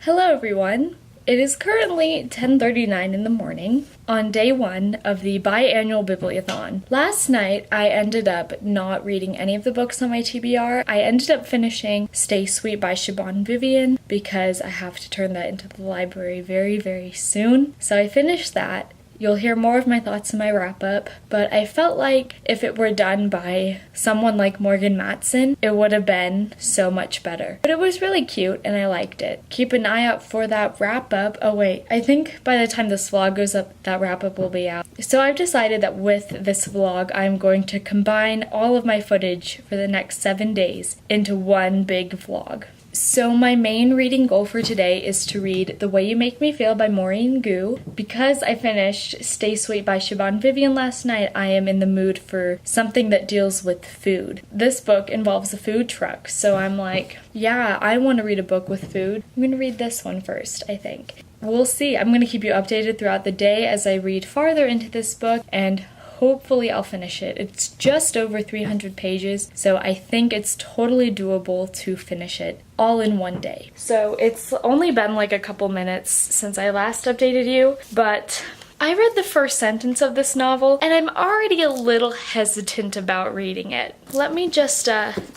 Hello everyone! It is currently 10:39 in the morning on day 1 of the Biannual Bibliothon. Last night I ended up not reading any of the books on my TBR. I ended up finishing Stay Sweet by Siobhan Vivian because I have to turn that into the library very soon. So I finished that. You'll hear more of my thoughts in my wrap-up, but I felt like if it were done by someone like Morgan Matson, it would have been so much better. But it was really cute and I liked it. Keep an eye out for that wrap-up. Oh wait, I think by the time this vlog goes up, that wrap-up will be out. So I've decided that with this vlog, I'm going to combine all of my footage for the next 7 days into one big vlog. So my main reading goal for today is to read The Way You Make Me Feel by Maureen Gu. Because I finished Stay Sweet by Siobhan Vivian last night, I am in the mood for something that deals with food. This book involves a food truck, so I'm like, yeah, I want to read a book with food. I'm going to read this one first, I think. We'll see. I'm going to keep you updated throughout the day as I read farther into this book, and hopefully I'll finish it. It's just over 300 pages, so I think it's totally doable to finish it all in one day. So it's only been like a couple minutes since I last updated you, but I read the first sentence of this novel and I'm already a little hesitant about reading it. Let me just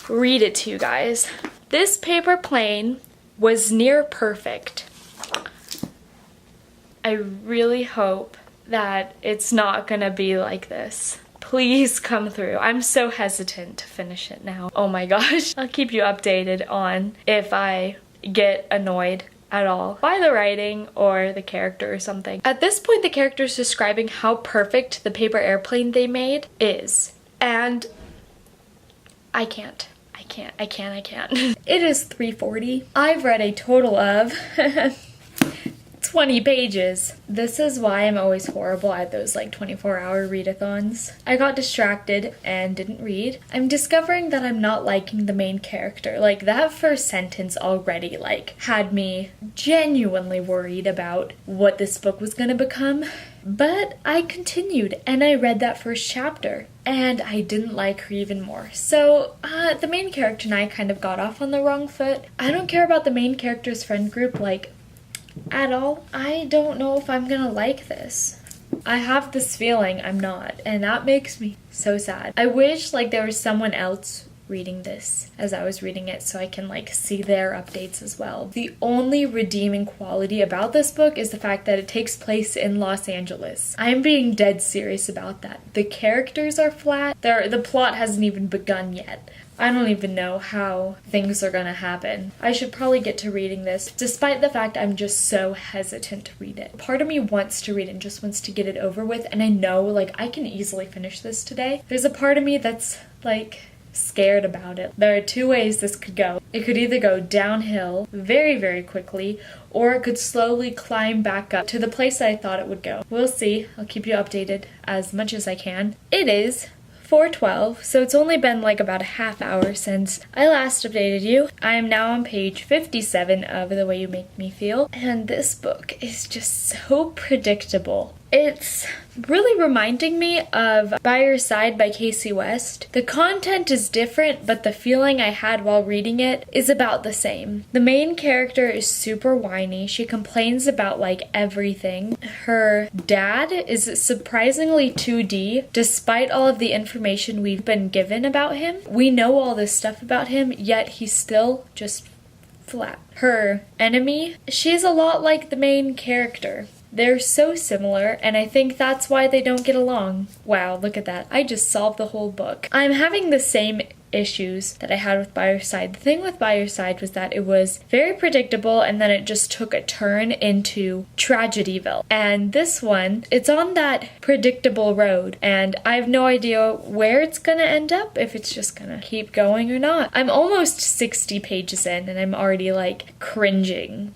read it to you guys. This paper plane was near perfect. I really hope that it's not gonna be like this. Please come through. I'm so hesitant to finish it now. Oh my gosh. I'll keep you updated on if I get annoyed at all by the writing or the character or something. At this point, the character is describing how perfect the paper airplane they made is. And I can't. It is 3:40. I've read a total of 20 pages. This is why I'm always horrible at those like 24-hour readathons. I got distracted and didn't read. I'm discovering that I'm not liking the main character. Like that first sentence already like had me genuinely worried about what this book was gonna become. But I continued and I read that first chapter and I didn't like her even more. So the main character and I kind of got off on the wrong foot. I don't care about the main character's friend group like at all. I don't know if I'm gonna like this. I have this feeling I'm not, and that makes me so sad. I wish like there was someone else reading this as I was reading it so I can like see their updates as well. The only redeeming quality about this book is the fact that it takes place in Los Angeles. I'm being dead serious about that. The characters are flat. The plot hasn't even begun yet. I don't even know how things are gonna happen. I should probably get to reading this, despite the fact I'm just so hesitant to read it. Part of me wants to read it and just wants to get it over with, and I know like I can easily finish this today. There's a part of me that's like scared about it. There are two ways this could go. It could either go downhill very quickly, or it could slowly climb back up to the place that I thought it would go. We'll see. I'll keep you updated as much as I can. It is 4:12, so it's only been like about a half hour since I last updated you. I am now on page 57 of The Way You Make Me Feel, and this book is just so predictable. It's really reminding me of By Your Side by Casey West. The content is different, but the feeling I had while reading it is about the same. The main character is super whiny. She complains about like everything. Her dad is surprisingly 2D, despite all of the information we've been given about him. We know all this stuff about him, yet he's still just flat. Her enemy, she's a lot like the main character. They're so similar, and I think that's why they don't get along. Wow, look at that. I just solved the whole book. I'm having the same issues that I had with By Your Side. The thing with By Your Side was that it was very predictable, and then it just took a turn into Tragedyville. And this one, it's on that predictable road, and I have no idea where it's gonna end up, if it's just gonna keep going or not. I'm almost 60 pages in, and I'm already like cringing.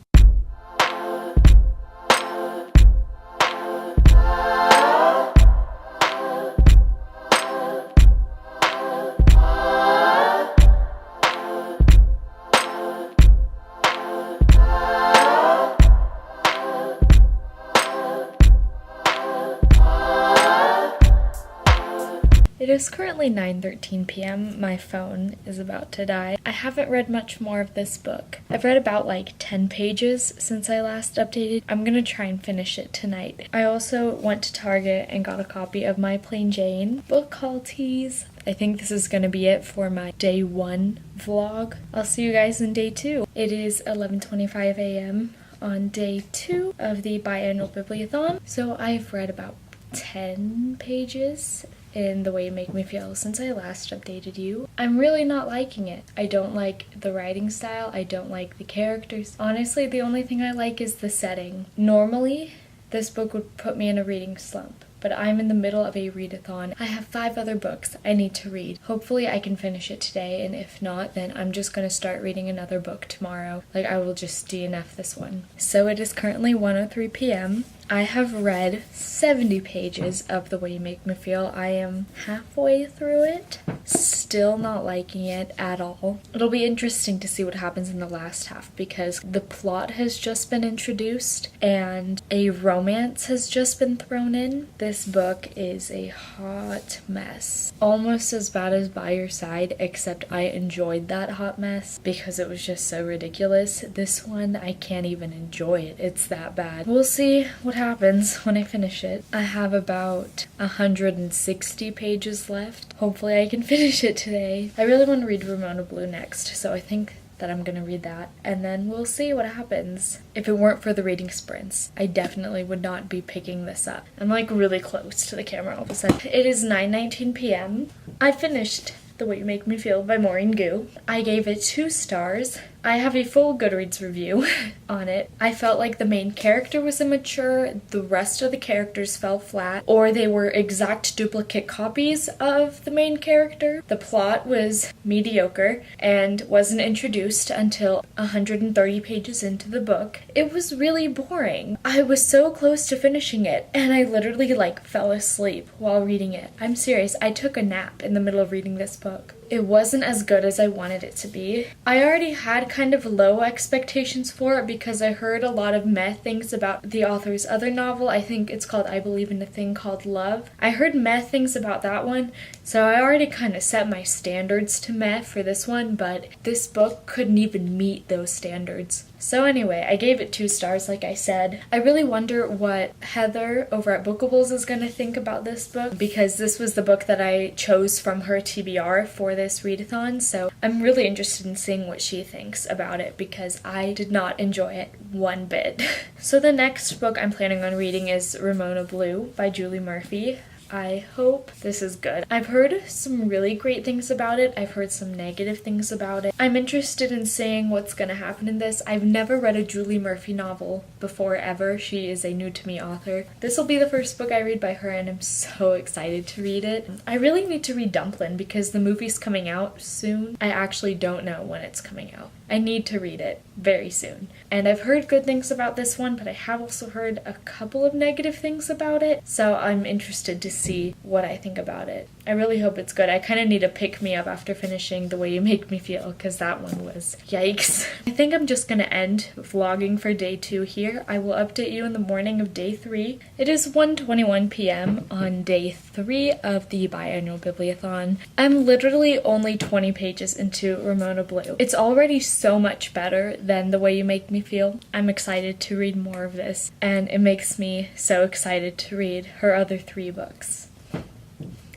It is currently 9:13 p.m. My phone is about to die. I haven't read much more of this book. I've read about like 10 pages since I last updated. I'm gonna try and finish it tonight. I also went to Target and got a copy of My Plain Jane book haul teas. I think this is gonna be it for my day 1 vlog. I'll see you guys in day 2. It is 11:25 a.m. on day 2 of the Biannual Bibliothon. So I've read about 10 pages in The Way You Make Me Feel since I last updated you. I'm really not liking it. I don't like the writing style. I don't like the characters. Honestly, the only thing I like is the setting. Normally, this book would put me in a reading slump, but I'm in the middle of a readathon. I have 5 other books I need to read. Hopefully I can finish it today, and if not, then I'm just gonna start reading another book tomorrow. Like, I will just DNF this one. So it is currently 1:03 p.m. I have read 70 pages of The Way You Make Me Feel. I am halfway through it. Still not liking it at all. It'll be interesting to see what happens in the last half because the plot has just been introduced and a romance has just been thrown in. This book is a hot mess. Almost as bad as By Your Side, except I enjoyed that hot mess because it was just so ridiculous. This one, I can't even enjoy it. It's that bad. We'll see what happens when I finish it. I have about 160 pages left. Hopefully I can finish it today. I really want to read Ramona Blue next, so I think that I'm gonna read that, and then we'll see what happens. If it weren't for the reading sprints, I definitely would not be picking this up. I'm like really close to the camera all of a sudden. It is 9:19 p.m. I finished The Way You Make Me Feel by Maureen Gu. I gave it 2 stars. I have a full Goodreads review on it. I felt like the main character was immature, the rest of the characters fell flat, or they were exact duplicate copies of the main character. The plot was mediocre and wasn't introduced until 130 pages into the book. It was really boring. I was so close to finishing it, and I literally like fell asleep while reading it. I'm serious, I took a nap in the middle of reading this book. It wasn't as good as I wanted it to be. I already had kind of low expectations for it because I heard a lot of meh things about the author's other novel. I think it's called I Believe in a Thing Called Love. I heard meh things about that one, so I already kind of set my standards to meh for this one, but this book couldn't even meet those standards. So anyway, I gave it 2 stars like I said. I really wonder what Heather over at Bookables is going to think about this book because this was the book that I chose from her TBR for this readathon, so I'm really interested in seeing what she thinks about it because I did not enjoy it one bit. So the next book I'm planning on reading is Ramona Blue by Julie Murphy. I hope this is good. I've heard some really great things about it. I've heard some negative things about it. I'm interested in seeing what's going to happen in this. I've never read a Julie Murphy novel before ever. She is a new to me author. This will be the first book I read by her and I'm so excited to read it. I really need to read Dumplin' because the movie's coming out soon. I actually don't know when it's coming out. I need to read it very soon. And I've heard good things about this one, but I have also heard a couple of negative things about it, so I'm interested to see what I think about it. I really hope it's good. I kind of need a pick-me-up after finishing The Way You Make Me Feel, because that one was yikes. I think I'm just going to end vlogging for day 2 here. I will update you in the morning of day 3. It is 1:21 p.m. on day 3 of the Biannual Bibliothon. I'm literally only 20 pages into Ramona Blue. It's already so much better than The Way You Make Me Feel. I'm excited to read more of this, and it makes me so excited to read her other 3 books.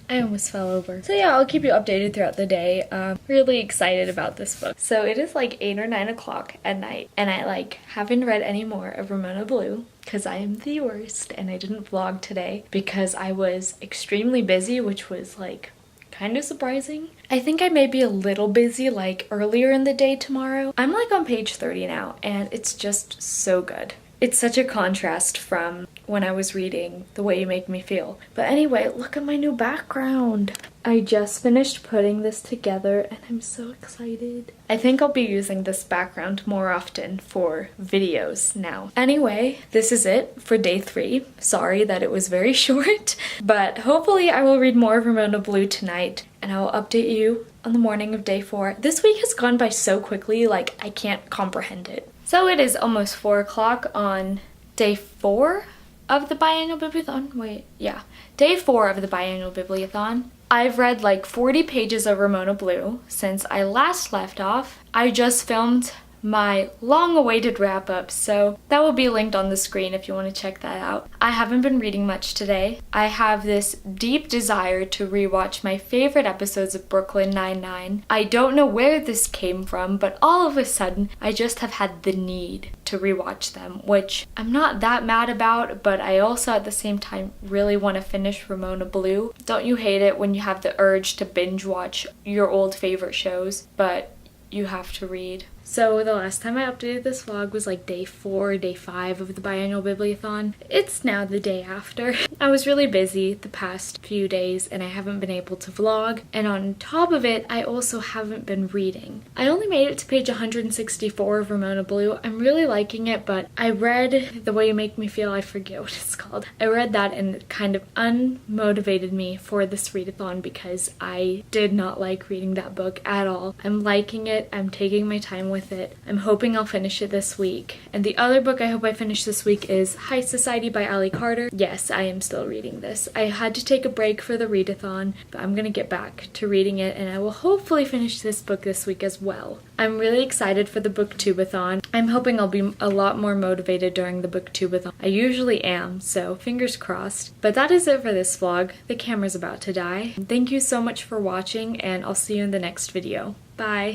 I almost fell over. So yeah, I'll keep you updated throughout the day. Really excited about this book. So it is like 8 or 9 o'clock at night, and I haven't read any more of Ramona Blue because I am the worst, and I didn't vlog today because I was extremely busy, which was kind of surprising. I think I may be a little busy earlier in the day tomorrow. I'm on page 30 now, and it's just so good. It's such a contrast from when I was reading The Way You Make Me Feel. But anyway, look at my new background. I just finished putting this together and I'm so excited. I think I'll be using this background more often for videos now. Anyway, this is it for day 3. Sorry that it was very short, but hopefully I will read more of Ramona Blue tonight and I will update you on the morning of day 4. This week has gone by so quickly, I can't comprehend it. So it is almost 4 o'clock on day 4 of the Biannual Bibliothon. Day 4 of the Biannual Bibliothon. I've read like 40 pages of Ramona Blue since I last left off. I just filmed my long-awaited wrap-up, so that will be linked on the screen if you want to check that out. I haven't been reading much today. I have this deep desire to rewatch my favorite episodes of Brooklyn Nine-Nine. I don't know where this came from, but all of a sudden I just have had the need to rewatch them, which I'm not that mad about, but I also at the same time really want to finish Ramona Blue. Don't you hate it when you have the urge to binge watch your old favorite shows, but you have to read? So the last time I updated this vlog was like day 4, day 5 of the Biannual Bibliothon. It's now the day after. I was really busy the past few days and I haven't been able to vlog, and on top of it I also haven't been reading. I only made it to page 164 of Ramona Blue. I'm really liking it, but I read The Way You Make Me Feel, I forget what it's called. I read that and it kind of unmotivated me for this readathon because I did not like reading that book at all. I'm liking it, I'm taking my time with it. I'm hoping I'll finish it this week. And the other book I hope I finish this week is High Society by Ali Carter. Yes, I am still reading this. I had to take a break for the readathon, but I'm gonna get back to reading it and I will hopefully finish this book this week as well. I'm really excited for the booktubeathon. I'm hoping I'll be a lot more motivated during the booktubeathon. I usually am, so fingers crossed. But that is it for this vlog. The camera's about to die. Thank you so much for watching and I'll see you in the next video. Bye!